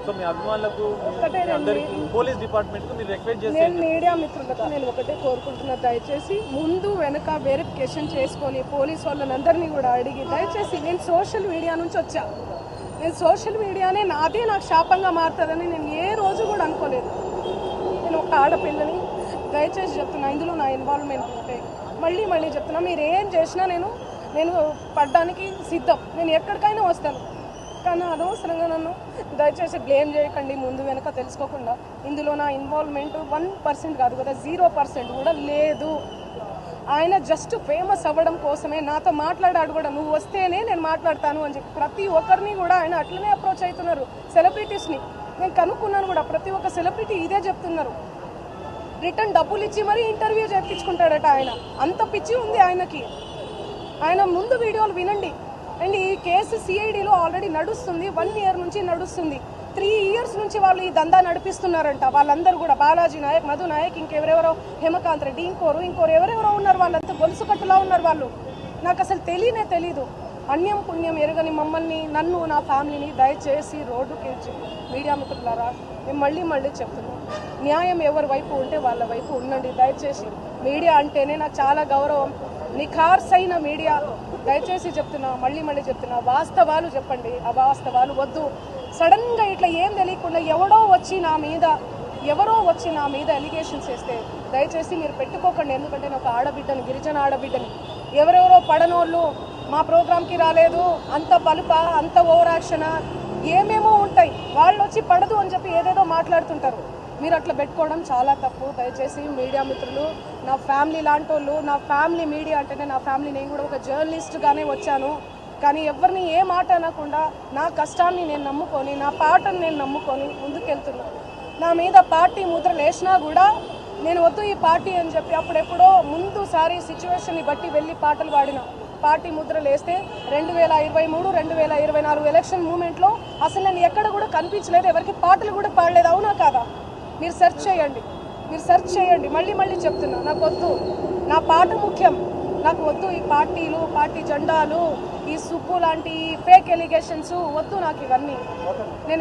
So మీ అభిమానులకు అందరికీ police department కు మీరు రిక్వెస్ట్ చేసి నేను మీడియా మిత్రులకు నేను ఒకటే కోరుకుంటున్నా, దయచేసి ముందు వెనక వెరిఫికేషన్ చేసుకొని పోలీస్ వాళ్ళందరినీ కూడా అడిగి, దయచేసి నేను సోషల్ మీడియా నుంచి వచ్చా, నేను సోషల్ మీడియానే నాదే నాకు శాపంగా మారుతుందని నేను ఏ రోజు కూడా అనుకోలేదు. నేను ఒక ఆడపిల్లని, దయచేసి చెప్తున్నా ఇందులో నా ఇన్వాల్వ్మెంట్ ఉంటే మళ్ళీ చెప్తున్నా, మీరు ఏం చేసినా నేను పడ్డానికి సిద్ధం, నేను ఎక్కడికైనా వస్తాను. కానీ అనవసరంగా నన్ను దయచేసి బ్లేమ్ చేయకండి ముందు వెనక తెలుసుకోకుండా. ఇందులో నా ఇన్వాల్వ్మెంట్ 1% కాదు కదా, 0% కూడా లేదు. ఆయన జస్ట్ ఫేమస్ అవ్వడం కోసమే నాతో మాట్లాడాడు కూడా, నువ్వు వస్తేనే నేను మాట్లాడతాను అని చెప్పి ప్రతి ఒక్కరిని కూడా ఆయన అట్లనే అప్రోచ్ అవుతున్నారు. సెలబ్రిటీస్ని నేను కనుక్కున్నాను కూడా, ప్రతి ఒక్క సెలబ్రిటీ ఇదే చెప్తున్నారు. రిటర్న్ డబ్బులు ఇచ్చి మరీ ఇంటర్వ్యూ చేయించుకుంటాడట ఆయన, అంత పిచ్చి ఉంది ఆయనకి. ఆయన ముందు వీడియోలు వినండి. అండ్ ఈ కేసు సిఐడిలో ఆల్రెడీ నడుస్తుంది, 1 year నుంచి నడుస్తుంది. 3 years నుంచి వాళ్ళు ఈ దందా నడిపిస్తున్నారంట. వాళ్ళందరూ కూడా బాలాజీ నాయక్, మధు నాయక్, ఇంకెవరెవరో హేమకాంత్ రెడ్డి, ఇంకోరు ఎవరెవరో ఉన్నారు. వాళ్ళంతా గొలుసు కట్టులా ఉన్నారు వాళ్ళు. నాకు అసలు తెలీదు. అన్యం పుణ్యం ఎరగని మమ్మల్ని, నన్ను, నా ఫ్యామిలీని దయచేసి రోడ్డుకి మీడియా మిత్రులారా మేము మళ్ళీ చెప్తున్నాం, న్యాయం ఎవరి వైపు ఉంటే వాళ్ళ వైపు ఉండండి. దయచేసి మీడియా అంటేనే నాకు చాలా గౌరవం, నిఖార్సైన మీడియా. దయచేసి చెప్తున్నా, మళ్ళీ చెప్తున్నా, వాస్తవాలు చెప్పండి, అవాస్తవాలు వద్దు. సడన్గా ఇట్లా ఏం తెలియకుండా ఎవరో వచ్చి నా మీద ఎలిగేషన్స్ వేస్తే దయచేసి మీరు పెట్టుకోకండి. ఎందుకంటే నేను ఒక ఆడబిడ్డని, గిరిజన ఆడబిడ్డని. ఎవరెవరో పడనోళ్ళు మా ప్రోగ్రామ్కి రాలేదు, అంత పలుప, అంత ఓవర్ యాక్షనా, ఏమేమో ఉంటాయి. వాళ్ళు వచ్చి పడదు అని చెప్పి ఏదేదో మాట్లాడుతుంటారు. మీరు అట్లా పెట్టుకోవడం చాలా తప్పు. దయచేసి మీడియా మిత్రులు, నా ఫ్యామిలీ లాంటి వాళ్ళు, నా ఫ్యామిలీ మీడియా అంటేనే నా ఫ్యామిలీ, నేను కూడా ఒక జర్నలిస్ట్గానే వచ్చాను. కానీ ఎవరిని ఏ మాట అనకుండా నా కష్టాన్ని నేను నమ్ముకొని, నా పాటను నేను నమ్ముకొని ముందుకెళ్తున్నాను. నా మీద పార్టీ ముద్రలు వేసినా కూడా నేను వద్దు ఈ పార్టీ అని చెప్పి అప్పుడెప్పుడో ముందుసారి సిచ్యువేషన్ని బట్టి వెళ్ళి పాటలు పాడిన. పార్టీ ముద్రలు వేస్తే 2023, 2024 ఎలక్షన్ మూమెంట్లో అసలు నేను ఎక్కడ కూడా కనిపించలేదు, ఎవరికి పాటలు కూడా పాడలేదు. అవునా కాదా? మీరు సెర్చ్ చేయండి. మళ్ళీ చెప్తున్నా, నాకు వద్దు, నా పాట ముఖ్యం. నాకు వద్దు ఈ పార్టీలు, పార్టీ జెండాలు, ఈ సుబ్బు లాంటి ఫేక్ ఎలిగేషన్స్ వద్దు నాకు ఇవన్నీ. నేను